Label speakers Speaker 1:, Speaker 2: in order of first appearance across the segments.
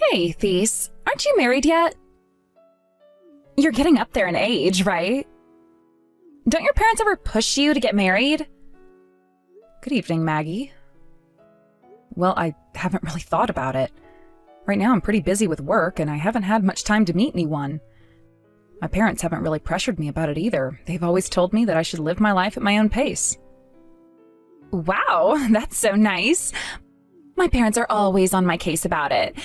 Speaker 1: Hey, Thies, aren't you married yet? You're getting up there in age, right? Don't your parents ever push you to get married? Good evening, Maggie. Well, I haven't really thought about it. Right now I'm pretty busy with work, and I haven't had much time to meet anyone. My parents haven't really pressured me about it either. They've always told me that I should live my life at my own pace. Wow, that's so nice. My parents are always on my case about it.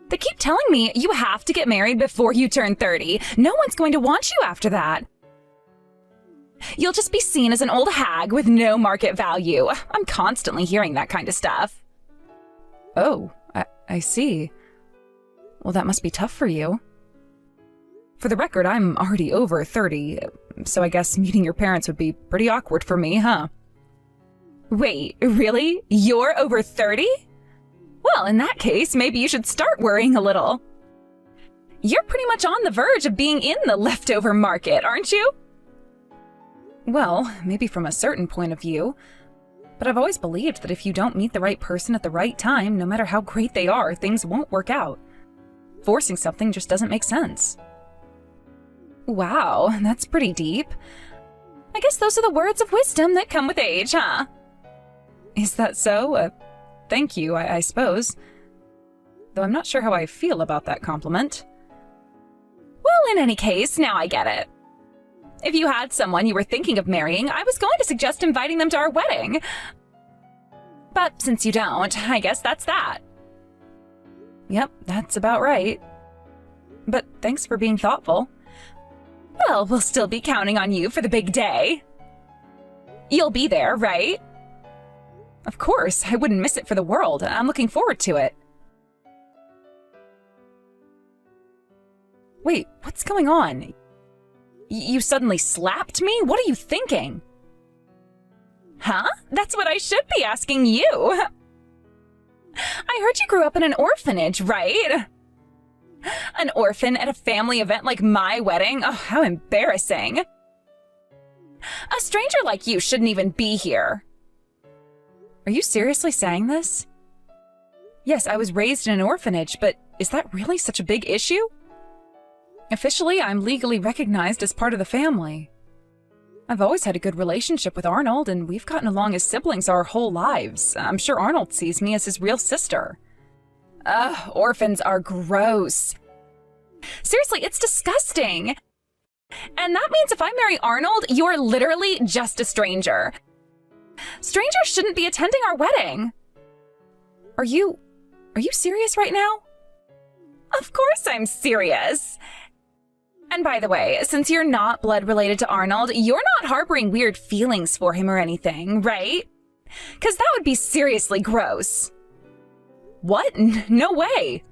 Speaker 1: They keep telling me you have to get married before you turn 30. No one's going to want you after that. You'll just be seen as an old hag with no market value. I'm constantly hearing that kind of stuff. Oh, I see. Well, that must be tough for you. For the record, I'm already over 30, so I guess meeting your parents would be pretty awkward for me, huh? Wait, really? You're over 30? Well, in that case, maybe you should start worrying a little. You're pretty much on the verge of being in the leftover market, aren't you? Well, maybe from a certain point of view. But I've always believed that if you don't meet the right person at the right time, no matter how great they are, things won't work out. Forcing something just doesn't make sense. Wow, that's pretty deep. I guess those are the words of wisdom that come with age, huh? Is that so? Thank you, I suppose. Though I'm not sure how I feel about that compliment. Well, in any case, now I get it. If you had someone you were thinking of marrying, I was going to suggest inviting them to our wedding. But since you don't, I guess that's that. Yep, that's about right. But thanks for being thoughtful. Well, we'll still be counting on you for the big day. You'll be there, right? Of course, I wouldn't miss it for the world. I'm looking forward to it. Wait, what's going on? You suddenly slapped me? What are you thinking? Huh? That's what I should be asking you. I heard you grew up in an orphanage, right? An orphan at a family event like my wedding? Oh, how embarrassing. A stranger like you shouldn't even be here. Are you seriously saying this? Yes, I was raised in an orphanage, but is that really such a big issue? Officially, I'm legally recognized as part of the family. I've always had a good relationship with Arnold, and we've gotten along as siblings our whole lives. I'm sure Arnold sees me as his real sister. Ugh, orphans are gross. Seriously, it's disgusting. And that means if I marry Arnold, you're literally just a stranger. Strangers shouldn't be attending our wedding. Are you serious right now? Of course I'm serious. And by the way, since you're not blood related to Arnold, you're not harboring weird feelings for him or anything, right? Because that would be seriously gross. What? No way.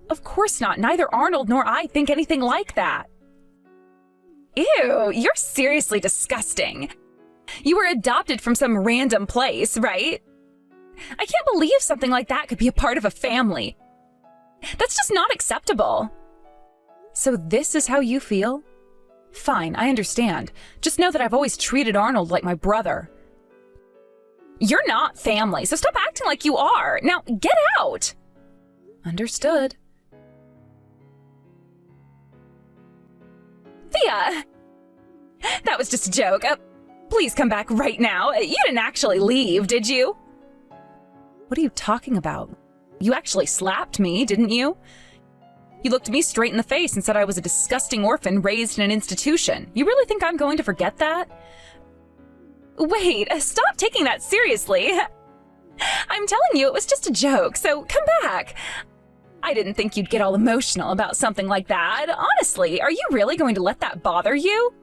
Speaker 1: Of course not. Neither Arnold nor I think anything like that. Ew, you're seriously disgusting. You were adopted from some random place, right? I can't believe something like that could be a part of a family. That's just not acceptable. So this is how you feel? Fine, I understand. Just know that I've always treated Arnold like my brother. You're not family, so stop acting like you are. Now, get out! Understood. Thea! That was just a joke. Please come back right now. You didn't actually leave, did you? What are you talking about? You actually slapped me, didn't you? You looked me straight in the face and said I was a disgusting orphan raised in an institution. You really think I'm going to forget that? Wait, stop taking that seriously. I'm telling you, it was just a joke, so come back. I didn't think you'd get all emotional about something like that. Honestly, are you really going to let that bother you?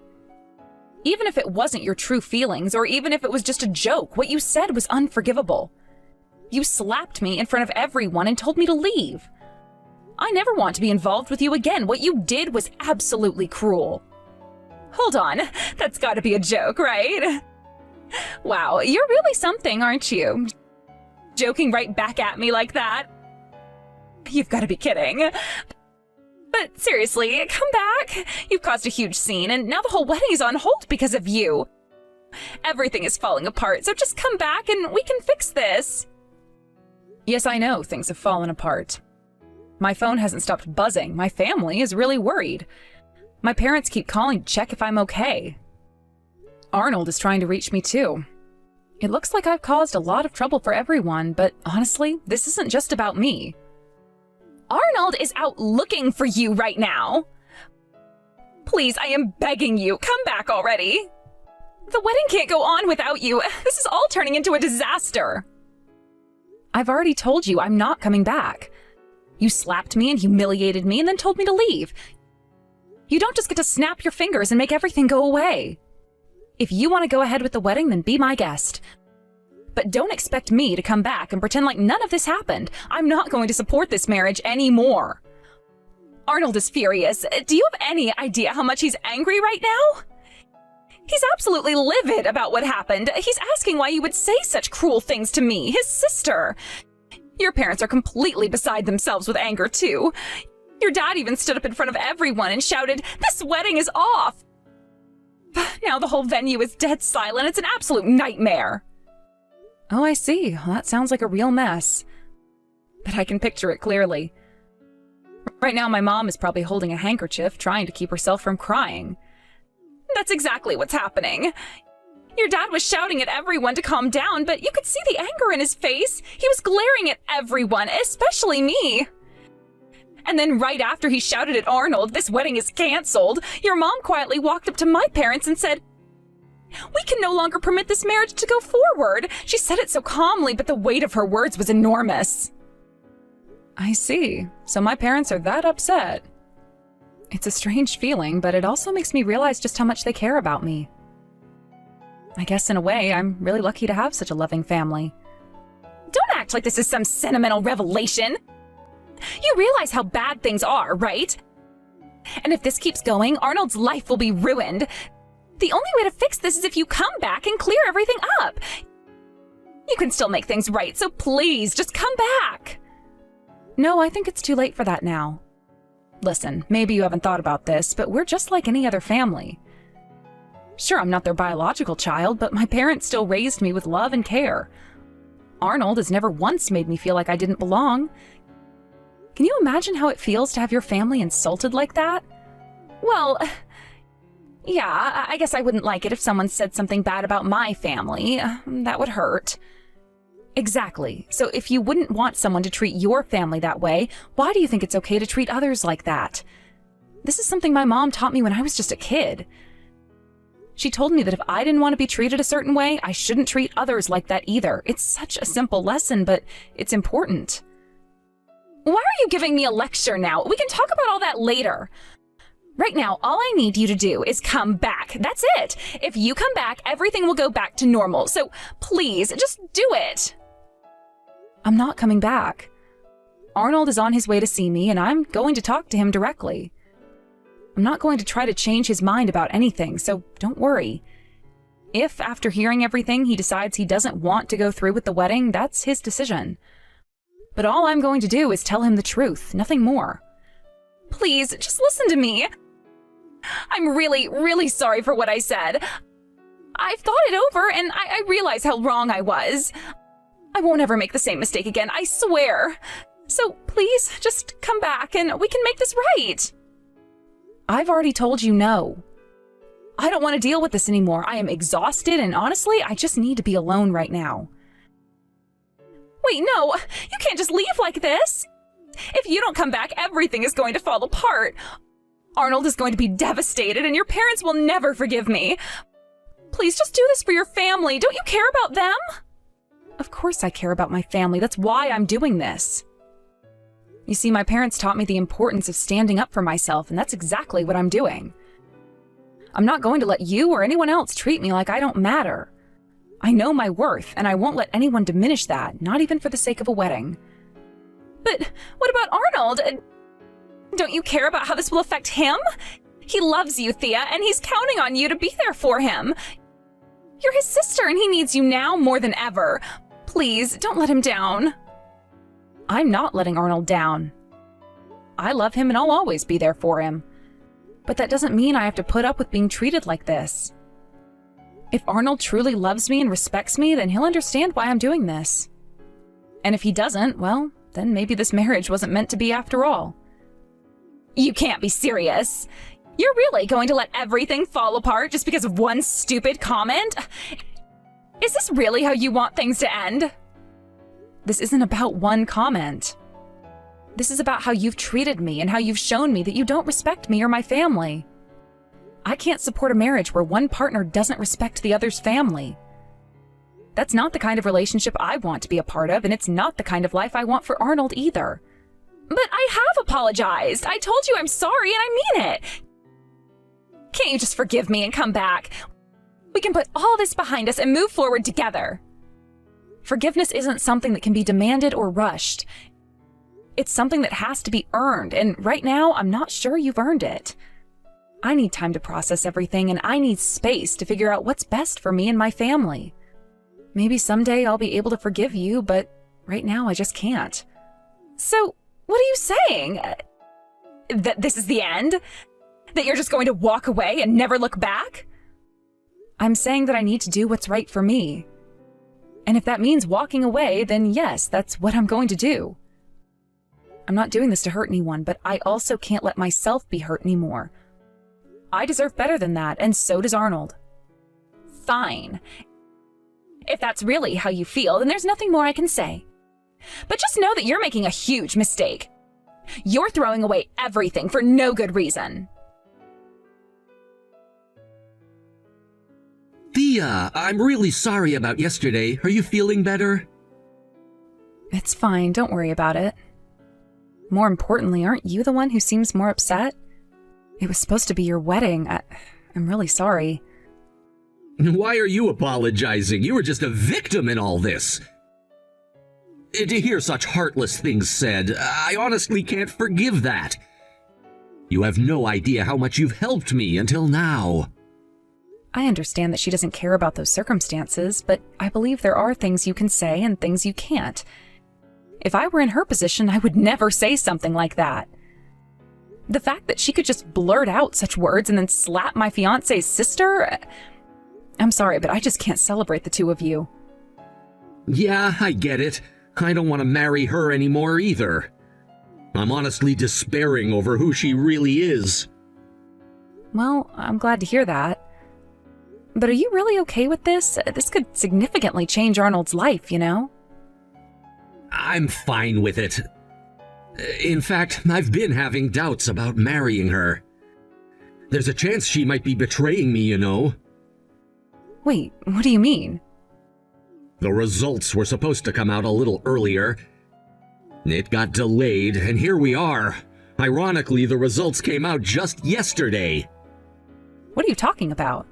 Speaker 1: Even if it wasn't your true feelings, or even if it was just a joke, what you said was unforgivable. You slapped me in front of everyone and told me to leave. I never want to be involved with you again. What you did was absolutely cruel. Hold on, that's gotta be a joke, right? Wow, you're really something, aren't you? Joking right back at me like that? You've gotta be kidding. But seriously, come back. You've caused a huge scene, and now the whole wedding is on hold because of you. Everything is falling apart, so just come back and we can fix this. Yes, I know things have fallen apart. My phone hasn't stopped buzzing. My family is really worried. My parents keep calling to check if I'm okay. Arnold is trying to reach me too. It looks like I've caused a lot of trouble for everyone, but honestly, this isn't just about me. Arnold is out looking for you right now. Please, I am begging you, come back already. The wedding can't go on without you. This is all turning into a disaster. I've already told you I'm not coming back. You slapped me and humiliated me and then told me to leave. You don't just get to snap your fingers and make everything go away. If you want to go ahead with the wedding, then be my guest. But don't expect me to come back and pretend like none of this happened. I'm not going to support this marriage anymore. Arnold is furious. Do you have any idea how much he's angry right now? He's absolutely livid about what happened. He's asking why you would say such cruel things to me, his sister. Your parents are completely beside themselves with anger, too. Your dad even stood up in front of everyone and shouted, "This wedding is off!" Now the whole venue is dead silent. It's an absolute nightmare. Oh, I see. Well, that sounds like a real mess. But I can picture it clearly. Right now, my mom is probably holding a handkerchief, trying to keep herself from crying. That's exactly what's happening. Your dad was shouting at everyone to calm down, but you could see the anger in his face. He was glaring at everyone, especially me. And then right after he shouted at Arnold, "This wedding is canceled," your mom quietly walked up to my parents and said, "We can no longer permit this marriage to go forward." She said it so calmly, but the weight of her words was enormous. I see. So my parents are that upset. It's a strange feeling, but it also makes me realize just how much they care about me. I guess in a way, I'm really lucky to have such a loving family. Don't act like this is some sentimental revelation. You realize how bad things are, right? And if this keeps going, Arnold's life will be ruined. The only way to fix this is if you come back and clear everything up. You can still make things right, so please, just come back. No, I think it's too late for that now. Listen, maybe you haven't thought about this, but we're just like any other family. Sure, I'm not their biological child, but my parents still raised me with love and care. Arnold has never once made me feel like I didn't belong. Can you imagine how it feels to have your family insulted like that? Well, yeah, I guess I wouldn't like it if someone said something bad about my family. That would hurt. Exactly. So if you wouldn't want someone to treat your family that way, why do you think it's okay to treat others like that? This is something my mom taught me when I was just a kid. She told me that if I didn't want to be treated a certain way, I shouldn't treat others like that either. It's such a simple lesson, but it's important. Why are you giving me a lecture now? We can talk about all that later. Right now, all I need you to do is come back. That's it. If you come back, everything will go back to normal. So please, just do it. I'm not coming back. Arnold is on his way to see me, and I'm going to talk to him directly. I'm not going to try to change his mind about anything, so don't worry. If, after hearing everything, he decides he doesn't want to go through with the wedding, that's his decision. But all I'm going to do is tell him the truth, nothing more. Please, just listen to me. I'm really, really sorry for what I said. I've thought it over, and I realize how wrong I was. I won't ever make the same mistake again, I swear. So please, just come back and we can make this right. I've already told you no. I don't want to deal with this anymore. I am exhausted, and honestly, I just need to be alone right now. Wait, no, you can't just leave like this. If you don't come back, everything is going to fall apart. Arnold is going to be devastated, and your parents will never forgive me. Please just do this for your family. Don't you care about them? Of course I care about my family. That's why I'm doing this. You see, my parents taught me the importance of standing up for myself, and that's exactly what I'm doing. I'm not going to let you or anyone else treat me like I don't matter. I know my worth, and I won't let anyone diminish that, not even for the sake of a wedding. But what about Arnold? Don't you care about how this will affect him? He loves you, Thea, and he's counting on you to be there for him. You're his sister, and he needs you now more than ever. Please, don't let him down. I'm not letting Arnold down. I love him, and I'll always be there for him. But that doesn't mean I have to put up with being treated like this. If Arnold truly loves me and respects me, then he'll understand why I'm doing this. And if he doesn't, well, then maybe this marriage wasn't meant to be after all. You can't be serious. You're really going to let everything fall apart just because of one stupid comment? Is this really how you want things to end? This isn't about one comment. This is about how you've treated me and how you've shown me that you don't respect me or my family. I can't support a marriage where one partner doesn't respect the other's family. That's not the kind of relationship I want to be a part of, and it's not the kind of life I want for Arnold either. But I have apologized. I told you I'm sorry, and I mean it. Can't you just forgive me and come back? We can put all this behind us and move forward together. Forgiveness isn't something that can be demanded or rushed. It's something that has to be earned, and right now, I'm not sure you've earned it. I need time to process everything, and I need space to figure out what's best for me and my family. Maybe someday I'll be able to forgive you, but right now I just can't. So, what are you saying? That this is the end? That you're just going to walk away and never look back? I'm saying that I need to do what's right for me. And if that means walking away, then yes, that's what I'm going to do. I'm not doing this to hurt anyone, but I also can't let myself be hurt anymore. I deserve better than that, and so does Arnold. Fine. If that's really how you feel, then there's nothing more I can say. But just know that you're making a huge mistake. You're throwing away everything for no good reason.
Speaker 2: Thea, I'm really sorry about yesterday. Are you feeling better?
Speaker 1: It's fine, don't worry about it. More importantly, aren't you the one who seems more upset? It was supposed to be your wedding. I'm really sorry.
Speaker 2: Why are you apologizing? You were just a victim in all this. To hear such heartless things said, I honestly can't forgive that. You have no idea how much you've helped me until now.
Speaker 1: I understand that she doesn't care about those circumstances, but I believe there are things you can say and things you can't. If I were in her position, I would never say something like that. The fact that she could just blurt out such words and then slap my fiancé's sister... I'm sorry, but I just can't celebrate the two of you.
Speaker 2: Yeah, I get it. I don't want to marry her anymore either. I'm honestly despairing over who she really is.
Speaker 1: Well, I'm glad to hear that. But are you really okay with this? This could significantly change Arnold's life, you know?
Speaker 2: I'm fine with it. In fact, I've been having doubts about marrying her. There's a chance she might be betraying me, you know.
Speaker 1: Wait, what do you mean?
Speaker 2: The results were supposed to come out a little earlier. It got delayed, and here we are. Ironically, the results came out just yesterday.
Speaker 1: What are you talking about?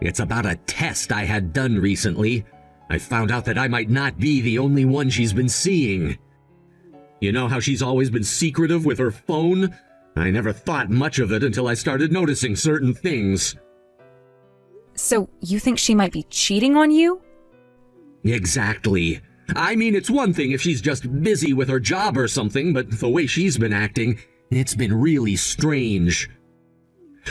Speaker 2: It's about a test I had done recently. I found out that I might not be the only one she's been seeing. You know how she's always been secretive with her phone? I never thought much of it until I started noticing certain things.
Speaker 1: So, you think she might be cheating on you?
Speaker 2: Exactly. I mean, it's one thing if she's just busy with her job or something, but the way she's been acting, it's been really strange.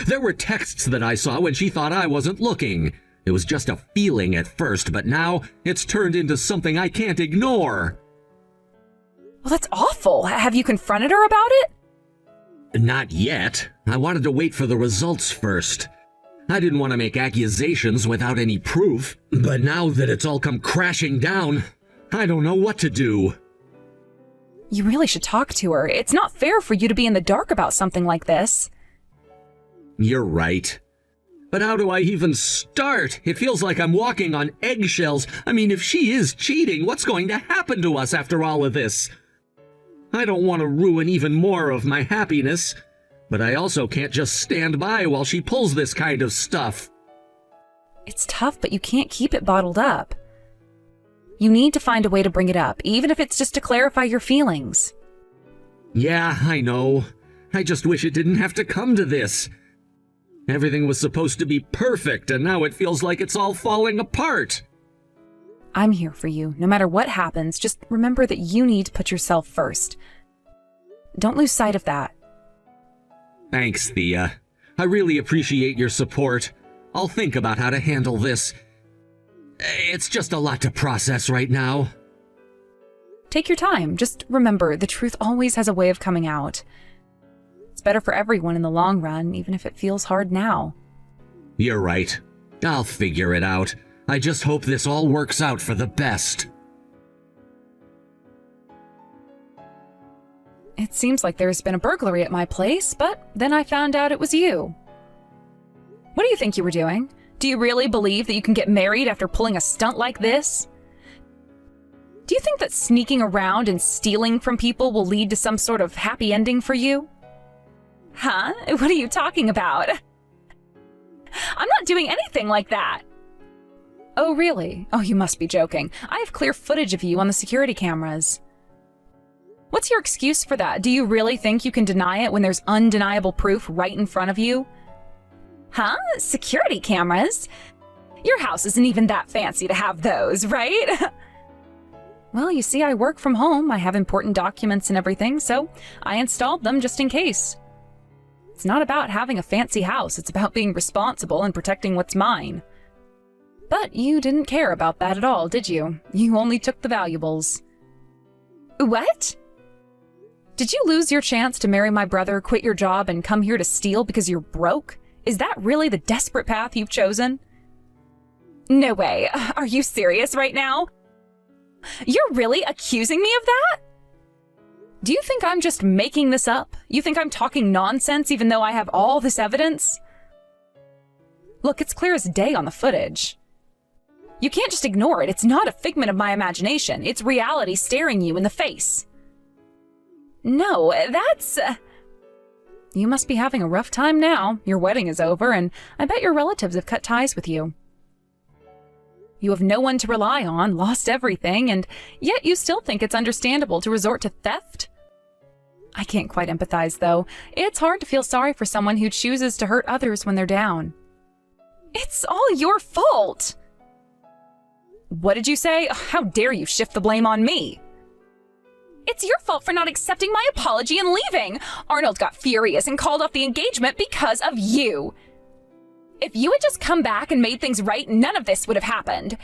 Speaker 2: There were texts that I saw when she thought I wasn't looking. It was just a feeling at first, but now it's turned into something I can't ignore.
Speaker 1: Well, that's awful. Have you confronted her about it?
Speaker 2: Not yet. I wanted to wait for the results first. I didn't want to make accusations without any proof, but now that it's all come crashing down, I don't know what to do.
Speaker 1: You really should talk to her. It's not fair for you to be in the dark about something like this.
Speaker 2: You're right. But how do I even start? It feels like I'm walking on eggshells. I mean, if she is cheating, what's going to happen to us after all of this? I don't want to ruin even more of my happiness, but I also can't just stand by while she pulls this kind of stuff.
Speaker 1: It's tough, but you can't keep it bottled up. You need to find a way to bring it up, even if it's just to clarify your feelings.
Speaker 2: Yeah, I know. I just wish it didn't have to come to this. Everything was supposed to be perfect, and now it feels like it's all falling apart.
Speaker 1: I'm here for you. No matter what happens, just remember that you need to put yourself first. Don't lose sight of that.
Speaker 2: Thanks, Thea. I really appreciate your support. I'll think about how to handle this. It's just a lot to process right now.
Speaker 1: Take your time. Just remember, the truth always has a way of coming out. It's better for everyone in the long run, even if it feels hard now.
Speaker 2: You're right. I'll figure it out. I just hope this all works out for the best.
Speaker 1: It seems like there's been a burglary at my place, but then I found out it was you. What do you think you were doing? Do you really believe that you can get married after pulling a stunt like this? Do you think that sneaking around and stealing from people will lead to some sort of happy ending for you? Huh? What are you talking about? I'm not doing anything like that. Oh, really? Oh, you must be joking. I have clear footage of you on the security cameras. What's your excuse for that? Do you really think you can deny it when there's undeniable proof right in front of you? Huh? Security cameras? Your house isn't even that fancy to have those, right? Well, you see, I work from home. I have important documents and everything, so I installed them just in case. It's not about having a fancy house. It's about being responsible and protecting what's mine. But you didn't care about that at all, did you? You only took the valuables. What? Did you lose your chance to marry my brother, quit your job, and come here to steal because you're broke? Is that really the desperate path you've chosen? No way. Are you serious right now? You're really accusing me of that? Do you think I'm just making this up? You think I'm talking nonsense even though I have all this evidence? Look, it's clear as day on the footage. You can't just ignore it. It's not a figment of my imagination. It's reality staring you in the face. No, that's... You must be having a rough time now. Your wedding is over, and I bet your relatives have cut ties with you. You have no one to rely on, lost everything, and yet you still think it's understandable to resort to theft? I can't quite empathize, though. It's hard to feel sorry for someone who chooses to hurt others when they're down. It's all your fault! What did you say? How dare you shift the blame on me? It's your fault for not accepting my apology and leaving. Arnold got furious and called off the engagement because of you. If you had just come back and made things right, none of this would have happened.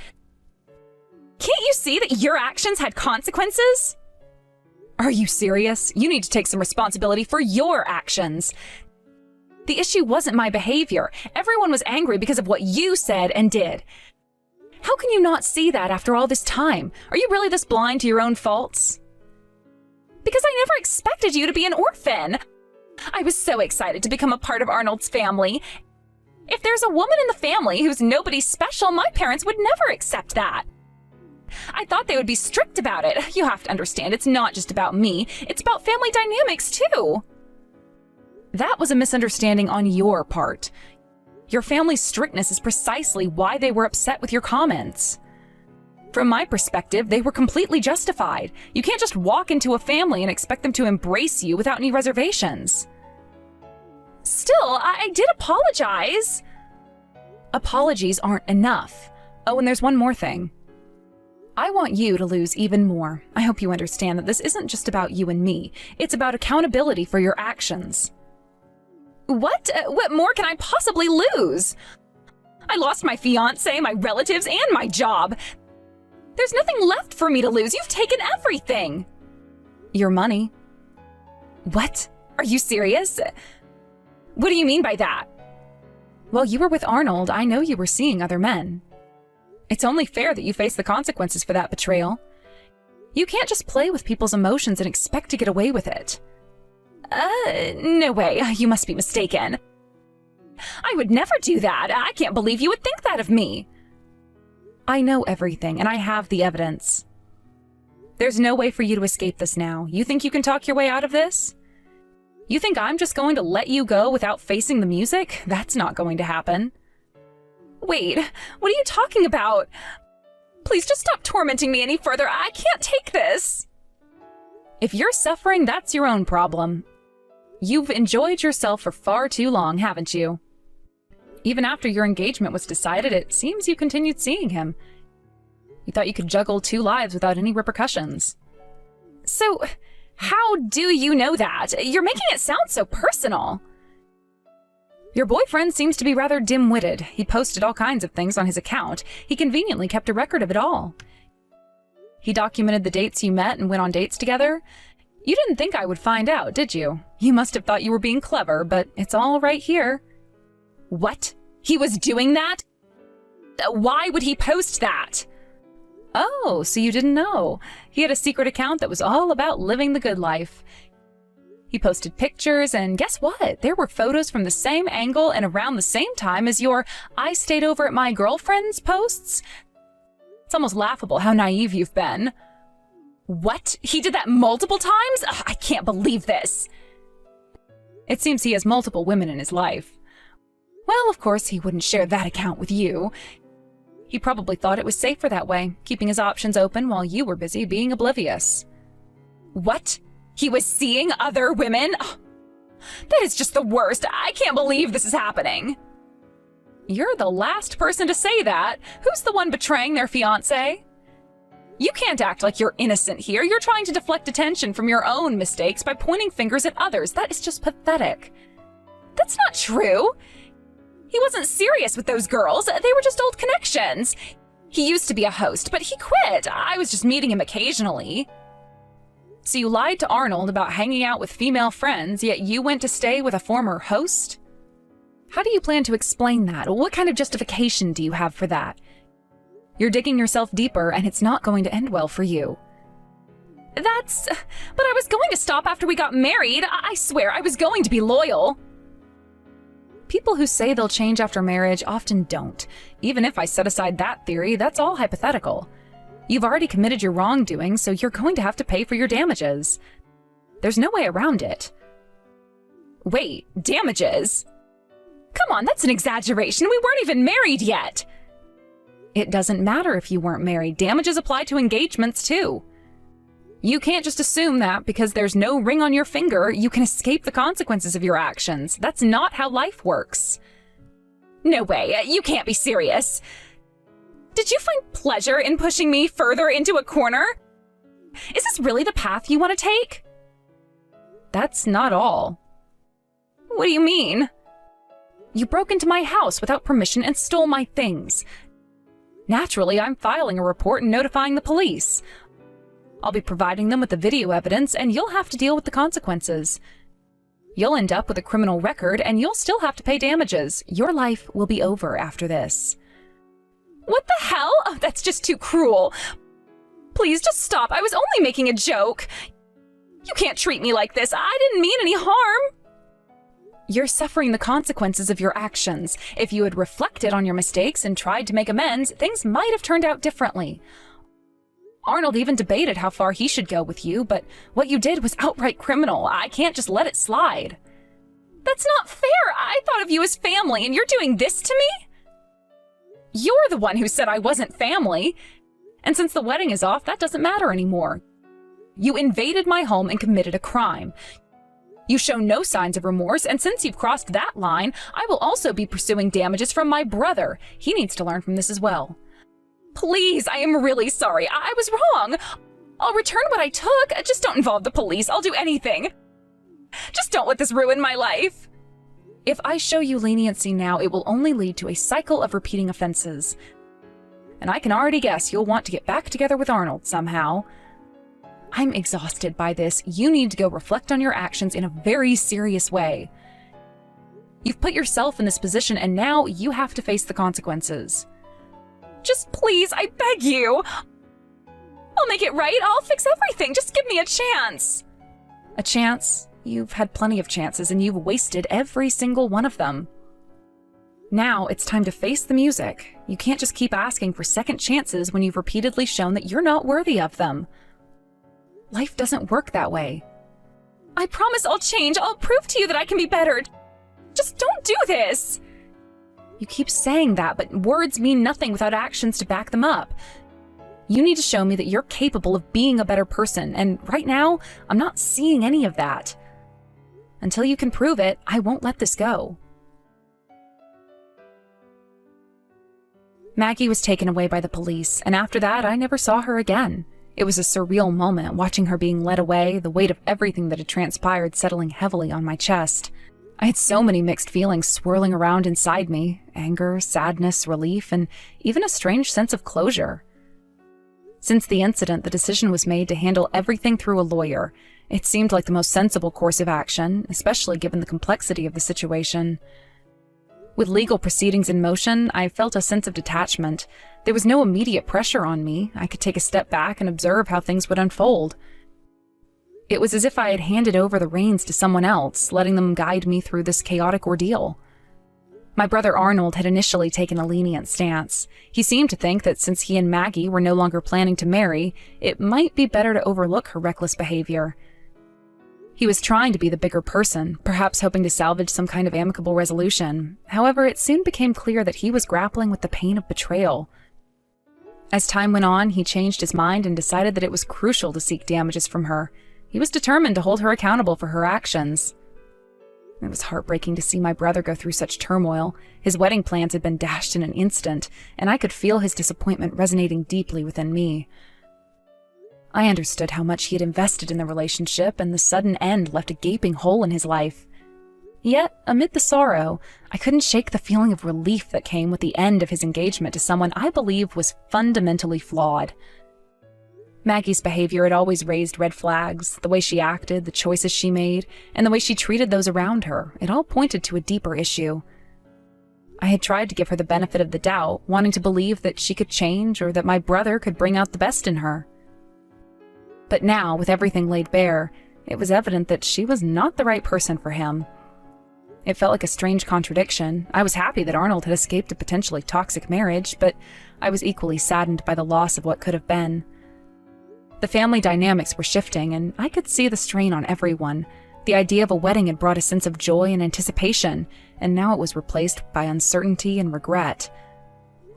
Speaker 1: Can't you see that your actions had consequences? Are you serious? You need to take some responsibility for your actions. The issue wasn't my behavior. Everyone was angry because of what you said and did. How can you not see that after all this time? Are you really this blind to your own faults? Because I never expected you to be an orphan. I was so excited to become a part of Arnold's family. If there's a woman in the family who's nobody special, my parents would never accept that. I thought they would be strict about it. You have to understand, it's not just about me. It's about family dynamics, too. That was a misunderstanding on your part. Your family's strictness is precisely why they were upset with your comments. From my perspective, they were completely justified. You can't just walk into a family and expect them to embrace you without any reservations. Still, I did apologize. Apologies aren't enough. Oh, and there's one more thing. I want you to lose even more. I hope you understand that this isn't just about you and me. It's about accountability for your actions. What? What more can I possibly lose? I lost my fiancé, my relatives, and my job. There's nothing left for me to lose. You've taken everything. Your money. What? Are you serious? What do you mean by that? While you were with Arnold, I know you were seeing other men. It's only fair that you face the consequences for that betrayal. You can't just play with people's emotions and expect to get away with it. No way. You must be mistaken. I would never do that. I can't believe you would think that of me. I know everything, and I have the evidence. There's no way for you to escape this now. You think you can talk your way out of this? You think I'm just going to let you go without facing the music? That's not going to happen. Wait, what are you talking about? Please just stop tormenting me any further. I can't take this. If you're suffering, that's your own problem. You've enjoyed yourself for far too long, haven't you? Even after your engagement was decided, it seems you continued seeing him. You thought you could juggle two lives without any repercussions. So, how do you know that? You're making it sound so personal. Your boyfriend seems to be rather dim-witted. He posted all kinds of things on his account. He conveniently kept a record of it all. He documented the dates you met and went on dates together. You didn't think I would find out, did you? You must have thought you were being clever, but it's all right here. What? He was doing that? Why would he post that? Oh, so you didn't know. He had a secret account that was all about living the good life. He posted pictures, and guess what? There were photos from the same angle and around the same time as your "I stayed over at my girlfriend's" posts. It's almost laughable how naive you've been. What? He did that multiple times? Ugh, I can't believe this. It seems he has multiple women in his life. Well, of course, he wouldn't share that account with you. He probably thought it was safer that way, keeping his options open while you were busy being oblivious. What? He was seeing other women? Ugh, that is just the worst. I can't believe this is happening. You're the last person to say that. Who's the one betraying their fiancé? You can't act like you're innocent here. You're trying to deflect attention from your own mistakes by pointing fingers at others. That is just pathetic. That's not true. He wasn't serious with those girls. They were just old connections. He used to be a host, but he quit. I was just meeting him occasionally. So you lied to Arnold about hanging out with female friends, yet you went to stay with a former host? How do you plan to explain that? What kind of justification do you have for that? You're digging yourself deeper, and it's not going to end well for you. But I was going to stop after we got married. I swear, I was going to be loyal. People who say they'll change after marriage often don't. Even if I set aside that theory, that's all hypothetical. You've already committed your wrongdoing, so you're going to have to pay for your damages. There's no way around it. Wait, damages? Come on, that's an exaggeration. We weren't even married yet. It doesn't matter if you weren't married. Damages apply to engagements, too. You can't just assume that because there's no ring on your finger, you can escape the consequences of your actions. That's not how life works. No way, you can't be serious. Did you find pleasure in pushing me further into a corner? Is this really the path you want to take? That's not all. What do you mean? You broke into my house without permission and stole my things. Naturally, I'm filing a report and notifying the police. I'll be providing them with the video evidence, and you'll have to deal with the consequences. You'll end up with a criminal record, and you'll still have to pay damages. Your life will be over after this. What the hell? Oh, that's just too cruel. Please, just stop. I was only making a joke. You can't treat me like this. I didn't mean any harm. You're suffering the consequences of your actions. If you had reflected on your mistakes and tried to make amends, things might have turned out differently. Arnold even debated how far he should go with you, but what you did was outright criminal. I can't just let it slide. That's not fair. I thought of you as family, and you're doing this to me? You're the one who said I wasn't family. And since the wedding is off, that doesn't matter anymore. You invaded my home and committed a crime. You show no signs of remorse, and since you've crossed that line, I will also be pursuing damages from my brother. He needs to learn from this as well. Please, I am really sorry. I was wrong. I'll return what I took. Just don't involve the police. I'll do anything. Just don't let this ruin my life. If I show you leniency now, it will only lead to a cycle of repeating offenses. And I can already guess you'll want to get back together with Arnold somehow. I'm exhausted by this. You need to go reflect on your actions in a very serious way. You've put yourself in this position, and now you have to face the consequences. Just please, I beg you. I'll make it right. I'll fix everything. Just give me a chance. A chance? You've had plenty of chances, and you've wasted every single one of them. Now it's time to face the music. You can't just keep asking for second chances when you've repeatedly shown that you're not worthy of them. Life doesn't work that way. I promise I'll change. I'll prove to you that I can be better. Just don't do this. You keep saying that, but words mean nothing without actions to back them up. You need to show me that you're capable of being a better person, and right now, I'm not seeing any of that. Until you can prove it, I won't let this go. Maggie was taken away by the police, and after that, I never saw her again. It was a surreal moment, watching her being led away, the weight of everything that had transpired settling heavily on my chest. I had so many mixed feelings swirling around inside me: anger, sadness, relief, and even a strange sense of closure. Since the incident, the decision was made to handle everything through a lawyer. It seemed like the most sensible course of action, especially given the complexity of the situation. With legal proceedings in motion, I felt a sense of detachment. There was no immediate pressure on me. I could take a step back and observe how things would unfold. It was as if I had handed over the reins to someone else, letting them guide me through this chaotic ordeal. My brother Arnold had initially taken a lenient stance. He seemed to think that since he and Maggie were no longer planning to marry, it might be better to overlook her reckless behavior. He was trying to be the bigger person, perhaps hoping to salvage some kind of amicable resolution. However, it soon became clear that he was grappling with the pain of betrayal. As time went on, he changed his mind and decided that it was crucial to seek damages from her. He was determined to hold her accountable for her actions. It was heartbreaking to see my brother go through such turmoil. His wedding plans had been dashed in an instant, and I could feel his disappointment resonating deeply within me. I understood how much he had invested in the relationship, and the sudden end left a gaping hole in his life. Yet, amid the sorrow, I couldn't shake the feeling of relief that came with the end of his engagement to someone I believe was fundamentally flawed. Maggie's behavior had always raised red flags. The way she acted, the choices she made, and the way she treated those around her, it all pointed to a deeper issue. I had tried to give her the benefit of the doubt, wanting to believe that she could change or that my brother could bring out the best in her. But now, with everything laid bare, it was evident that she was not the right person for him. It felt like a strange contradiction. I was happy that Arnold had escaped a potentially toxic marriage, but I was equally saddened by the loss of what could have been. The family dynamics were shifting, and I could see the strain on everyone. The idea of a wedding had brought a sense of joy and anticipation, and now it was replaced by uncertainty and regret.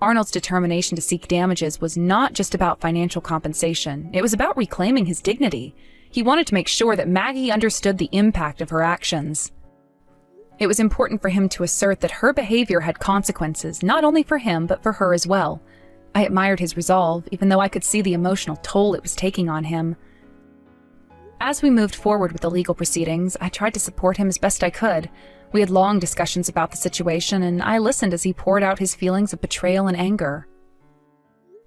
Speaker 1: Arnold's determination to seek damages was not just about financial compensation. It was about reclaiming his dignity. He wanted to make sure that Maggie understood the impact of her actions. It was important for him to assert that her behavior had consequences, not only for him, but for her as well. I admired his resolve, even though I could see the emotional toll it was taking on him. As we moved forward with the legal proceedings, I tried to support him as best I could. We had long discussions about the situation, and I listened as he poured out his feelings of betrayal and anger.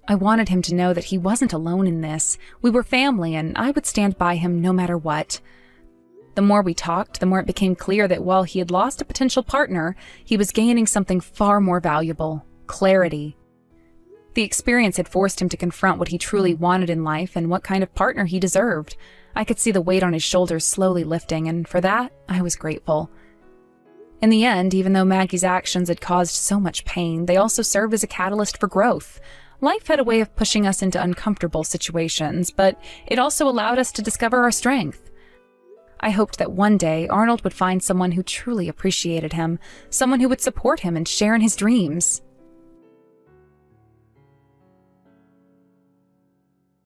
Speaker 1: I wanted him to know that he wasn't alone in this. We were family, and I would stand by him no matter what. The more we talked, the more it became clear that while he had lost a potential partner, he was gaining something far more valuable: clarity. The experience had forced him to confront what he truly wanted in life and what kind of partner he deserved. I could see the weight on his shoulders slowly lifting, and for that, I was grateful. In the end, even though Maggie's actions had caused so much pain, they also served as a catalyst for growth. Life had a way of pushing us into uncomfortable situations, but it also allowed us to discover our strength. I hoped that one day Arnold would find someone who truly appreciated him, someone who would support him and share in his dreams.